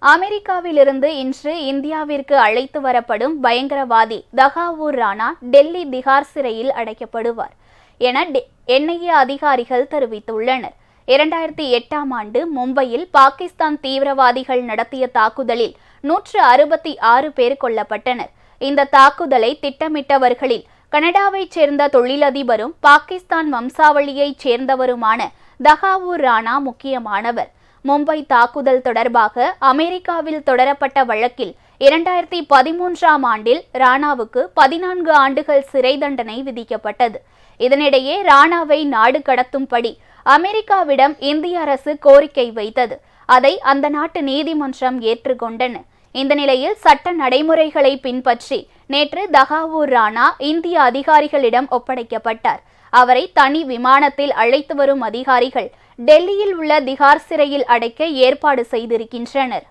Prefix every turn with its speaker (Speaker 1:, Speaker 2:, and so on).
Speaker 1: அமெரிக்காவிலிருந்து இன்று இந்தியாவிற்கு அழைத்து வரப்படும் பயங்கரவாதி தகாவூர் ராணா டெல்லி திகார் சிறையில் அடைக்கப்படுவார் என என்ஐஏ அதிகாரிகள் தெரிவித்துள்ளனர். 2008ஆம் ஆண்டு மும்பையில் பாகிஸ்தான் தீவிரவாதிகள் நடத்திய தாக்குதலில் 166 பேர் கொல்லப்பட்டனர். இந்த தாக்குதலை திட்டமிட்டவர்களில் கனடாவைச் சேர்ந்த தொழிலதிபரும் பாகிஸ்தான் வம்சாவளியைச் சேர்ந்தவருமான தகாவூர் ராணா முக்கியமானவர். மும்பை தாக்குதல் தொடர்பாக அமெரிக்காவில் தொடரப்பட்ட வழக்கில் 2013ஆம் ஆண்டில் ராணாவுக்கு 14 ஆண்டுகள் சிறை தண்டனை விதிக்கப்பட்டது. இதனிடையே ராணாவை நாடு கடத்தும்படி அமெரிக்காவிடம் இந்திய அரசு கோரிக்கை வைத்தது. அதை அந்த நாட்டு நீதிமன்றம் ஏற்றுக்கொண்டன. இந்த நிலையில் சட்ட நடைமுறைகளை பின்பற்றி நேற்று தகாவூர் ராணா இந்திய அதிகாரிகளிடம் ஒப்படைக்கப்பட்டார். அவரை தனி விமானத்தில் அழைத்து வரும் அதிகாரிகள் டெல்லியில் உள்ள திகார் சிறையில் அடைக்க ஏற்பாடு செய்திருக்கின்றனர்.